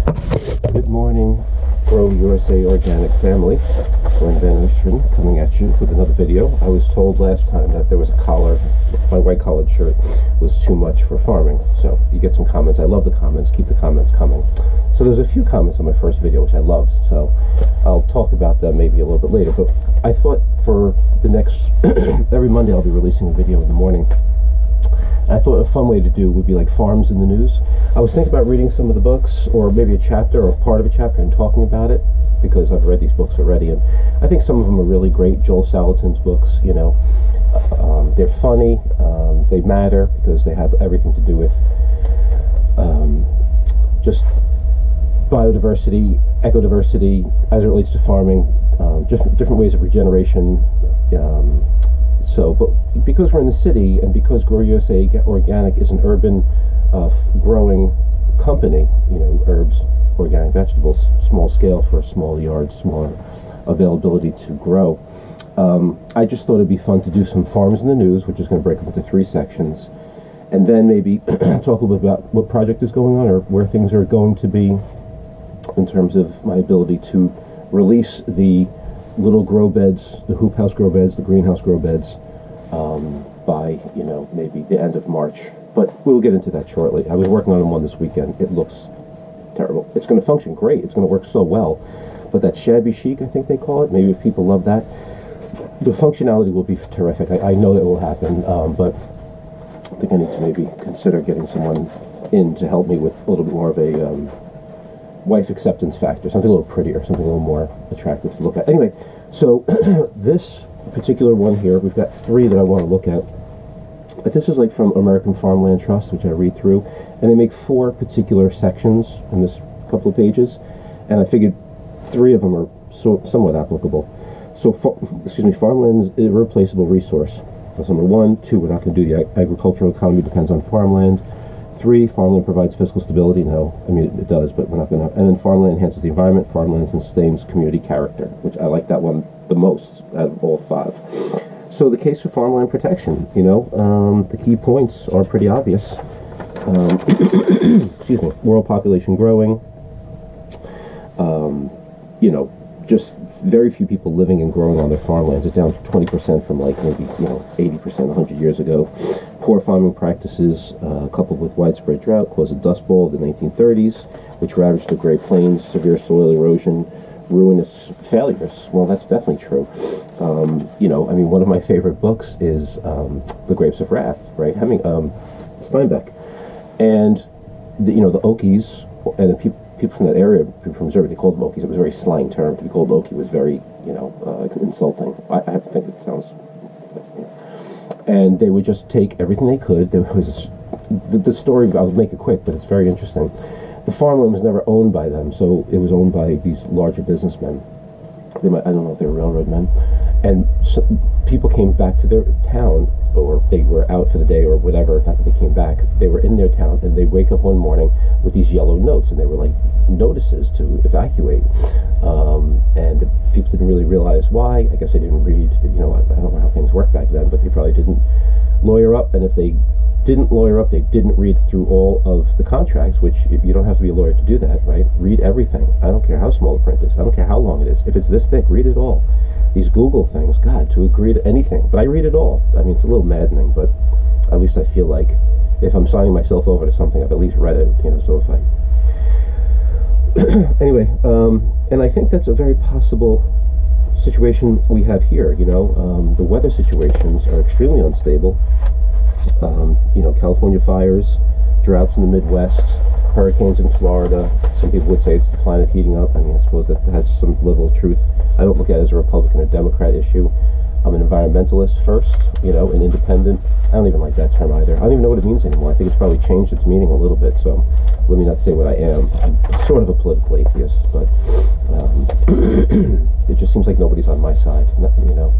Good morning, Grow USA Organic family. Glenn Van Ocean coming at you with another video. I was told last time that there was a collar, my white collared shirt was too much for farming. So you get some comments. I love the comments. Keep the comments coming. So there's a few comments on my first video which I loved. So I'll talk about them maybe a little bit later. But I thought for the next, every Monday I'll be releasing a video in the morning. I thought a fun way to do would be like farms in the news. I was thinking about reading some of the books, or maybe a chapter or part of a chapter, and talking about it, because I've read these books already, and I think some of them are really great. Joel Salatin's books, you know, they're funny, they matter because they have everything to do with just biodiversity, ecodiversity, as it relates to farming, different ways of regeneration. But because we're in the city, and because Grow USA Organic is an urban growing company, you know, herbs, organic vegetables, small scale for small yards, smaller availability to grow. I just thought it'd be fun to do some farms in the news, which is going to break up into 3 sections, and then maybe talk a little bit about what project is going on or where things are going to be in terms of my ability to release the little grow beds, the hoop house grow beds, the greenhouse grow beds, by, you know, maybe the end of March. But we'll get into that shortly. I was working on one this weekend. It looks terrible. It's going to function great. It's going to work so well. But that shabby chic, I think they call it, maybe if people love that, the functionality will be terrific. I know that will happen, but I think I need to maybe consider getting someone in to help me with a little bit more of a wife acceptance factor, something a little prettier, something a little more attractive to look at. Anyway, so this particular one here, we've got 3 that I want to look at. But this is like from American Farmland Trust, which I read through, and they make 4 particular sections in this couple of pages, and I figured 3 of them are somewhat applicable. So, farmland is a irreplaceable resource. That's number 1. 2, we're not going to do the agricultural economy depends on farmland. 3, farmland provides fiscal stability. No, I mean, it does, but we're not going to. And then farmland enhances the environment. Farmland sustains community character, which I like that one the most out of all 5. So the case for farmland protection, you know, the key points are pretty obvious. Excuse me, world population growing. You know, just very few people living and growing on their farmlands. It's down to 20% from like maybe, you know, 80% 100 years ago. Poor farming practices, coupled with widespread drought, caused a dust bowl of the 1930s, which ravaged the Great Plains, severe soil erosion, ruinous failures. Well, that's definitely true. You know, I mean, one of my favorite books is The Grapes of Wrath, right? Steinbeck. And, you know, the Okies, and the people from that area, people from Missouri, they called them Okies. It was a very slang term. To be called Okie was very, you know, insulting. I think it sounds... And they would just take everything they could. There was the story, I'll make it quick, but it's very interesting. The farmland was never owned by them, so it was owned by these larger businessmen. I don't know if they were railroad men. And so people came back to their town, or they were out for the day or whatever, not that they came back. They were in their town, and they'd wake up one morning with these yellow notes, and they were like notices to evacuate. And the people didn't really realize why. I guess they didn't read, you know, I don't know how things worked back then, but they probably didn't lawyer up, and if they didn't lawyer up, they didn't read through all of the contracts, which you don't have to be a lawyer to do that, right? Read everything. I don't care how small the print is. I don't care how long it is. If it's this thick, read it all. These Google things, God, to agree to anything. But I read it all. I mean, it's a little maddening, but at least I feel like if I'm signing myself over to something, I've at least read it, you know, so if I... Anyway, and I think that's a very possible situation we have here, you know. The weather situations are extremely unstable. You know, California fires, droughts in the Midwest, hurricanes in Florida. Some people would say it's the planet heating up. I mean, I suppose that has some level of truth. I don't look at it as a Republican or Democrat issue. I'm an environmentalist first, you know, an independent. I don't even like that term either. I don't even know what it means anymore. I think it's probably changed its meaning a little bit, so let me not say what I am. I'm sort of a political atheist, but it just seems like nobody's on my side. You know,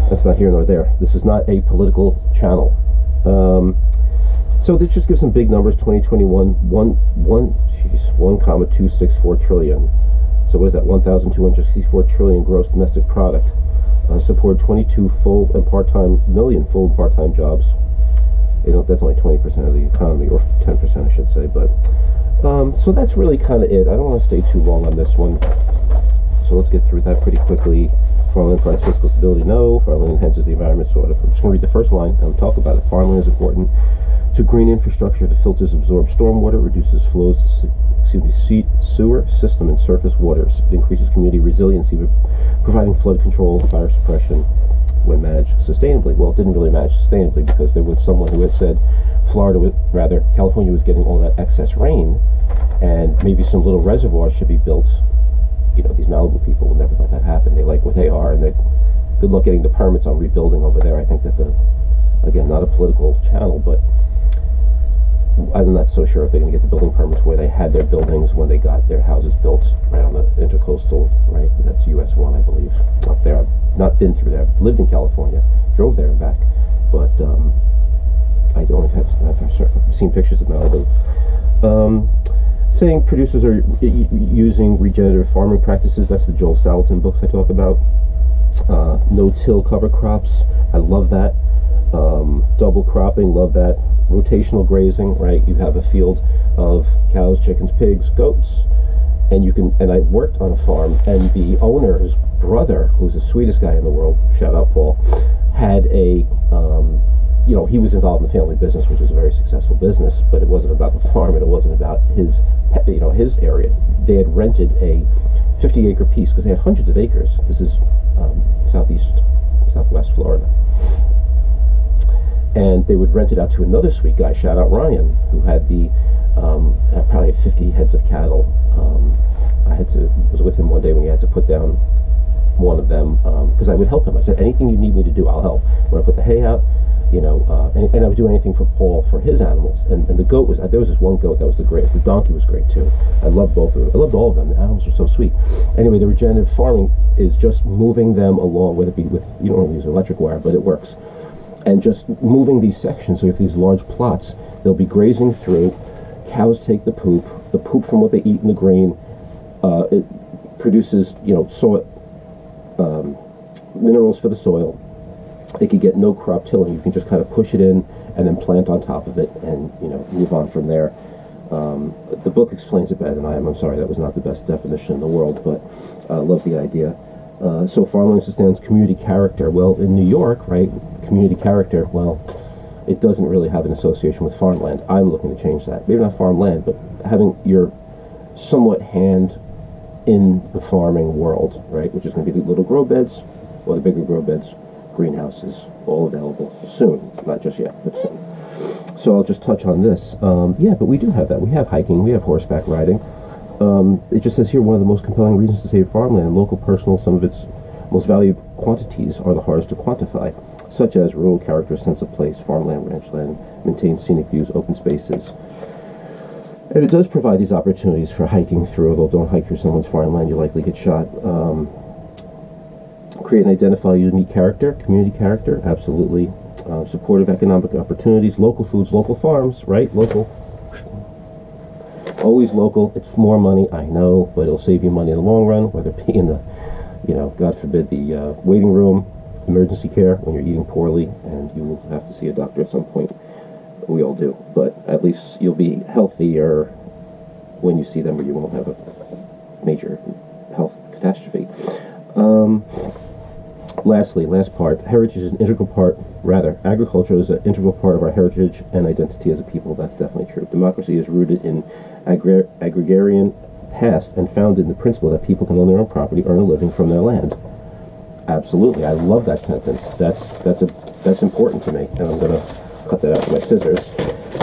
that's not here nor there. This is not a political channel. So this just gives some big numbers. 2021, 1,264 trillion. So what is that? 1,264 trillion gross domestic product. Support 22 full and part-time million full and part-time jobs. You know, that's only 20% of the economy, or 10%, I should say. But So that's really kind of it. I don't want to stay too long on this one. So let's get through that pretty quickly. Farmland provides fiscal stability? No. Farmland enhances the environment? Sort of. I'm just going to read the first line and I'll talk about it. Farmland is important to green infrastructure. The filters absorb stormwater, reduces flows to sewer system and surface waters. It increases community resiliency, providing flood control, fire suppression when managed sustainably. Well, it didn't really manage sustainably because there was someone who had said California was getting all that excess rain, and maybe some little reservoirs should be built. You know, these Malibu people will never let that happen. They like where they are, and they're good luck getting the permits on rebuilding over there. I think that again, not a political channel, but I'm not so sure if they're going to get the building permits where they had their buildings when they got their houses built right on the intercoastal, right? That's US 1, I believe, up there. I've not been through there. Lived in California, drove there and back, but I only have seen pictures of Malibu. Saying producers are using regenerative farming practices. That's the Joel Salatin books I talk about. No-till cover crops. I love that. Double cropping. Love that. Rotational grazing. Right. You have a field of cows, chickens, pigs, goats, and you can. And I worked on a farm, and the owner's brother, who's the sweetest guy in the world, shout out Paul, had a. He was involved in the family business, which is a very successful business, but it wasn't about the farm, and it wasn't about his area. They had rented a 50-acre piece because they had hundreds of acres. This is southwest Florida. And they would rent it out to another sweet guy, shout out Ryan, who had had probably 50 heads of cattle. I was with him one day when he had to put down one of them, because I would help him. I said, anything you need me to do, I'll help. When I put the hay out, and I would do anything for Paul for his animals. And the goat there was this one goat that was the greatest. The donkey was great too. I loved both of them. I loved all of them. The animals were so sweet. Anyway, the regenerative farming is just moving them along, whether it be with, you don't want to use electric wire, but it works. And just moving these sections. So if these large plots, they'll be grazing through. Cows take the poop from what they eat in the grain. It produces, soil, minerals for the soil. They could get no crop tilling. You can just kind of push it in and then plant on top of it and, move on from there. The book explains it better than I am. I'm sorry, that was not the best definition in the world, but I love the idea. So farmland sustains community character. Well, in New York, right, community character, well, it doesn't really have an association with farmland. I'm looking to change that. Maybe not farmland, but having your somewhat hand in the farming world, right, which is going to be the little grow beds or the bigger grow beds, greenhouses, all available soon. Not just yet, but soon. So I'll just touch on this. But we do have that. We have hiking. We have horseback riding. It just says here, one of the most compelling reasons to save farmland, local, personal, some of its most valued quantities are the hardest to quantify, such as rural character, sense of place, farmland, ranchland, maintain scenic views, open spaces. And it does provide these opportunities for hiking through, although don't hike through someone's farmland, you'll likely get shot. Create and identify unique character, community character, absolutely. Supportive economic opportunities, local foods, local farms, right? Local. Always local. It's more money, I know, but it'll save you money in the long run, whether it be in the, God forbid, the waiting room, emergency care when you're eating poorly and you will have to see a doctor at some point. We all do, but at least you'll be healthier when you see them, or you won't have a major health catastrophe. Lastly, last part, heritage is an integral part, agriculture is an integral part of our heritage and identity as a people. That's definitely true. Democracy is rooted in agrarian past and founded in the principle that people can own their own property, earn a living from their land. Absolutely. I love that sentence. That's important to me, and I'm going to cut that out with my scissors.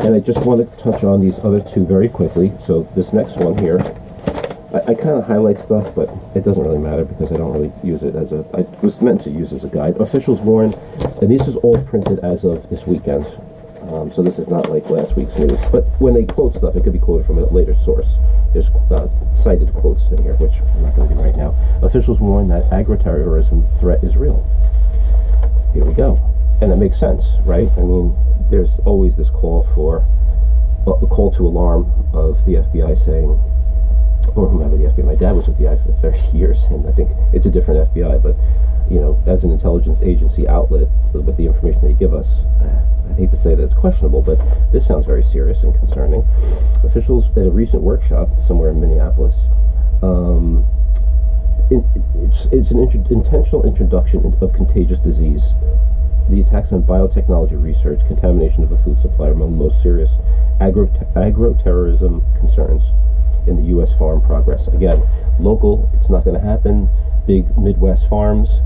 And I just want to touch on these other two very quickly. So this next one here, I kind of highlight stuff, but it doesn't really matter because I don't really use it as I was meant to use as a guide. Officials warn, and this is all printed as of this weekend. So this is not like last week's news. But when they quote stuff, it could be quoted from a later source. There's cited quotes in here, which I'm not going to do right now. Officials warn that agri-terrorism threat is real. Here we go. And that makes sense, right? I mean, there's always this call for, the call to alarm of the FBI saying, or whomever the FBI. My dad was with the FBI for 30 years, and I think it's a different FBI, but as an intelligence agency outlet with the information they give us, I'd hate to say that it's questionable, but this sounds very serious and concerning. Officials at a recent workshop somewhere in Minneapolis, it's an intentional introduction of contagious disease. The attacks on biotechnology research, contamination of the food supply are among the most serious agro-terrorism concerns in the U.S. farm progress. Again, local, it's not going to happen. Big Midwest farms,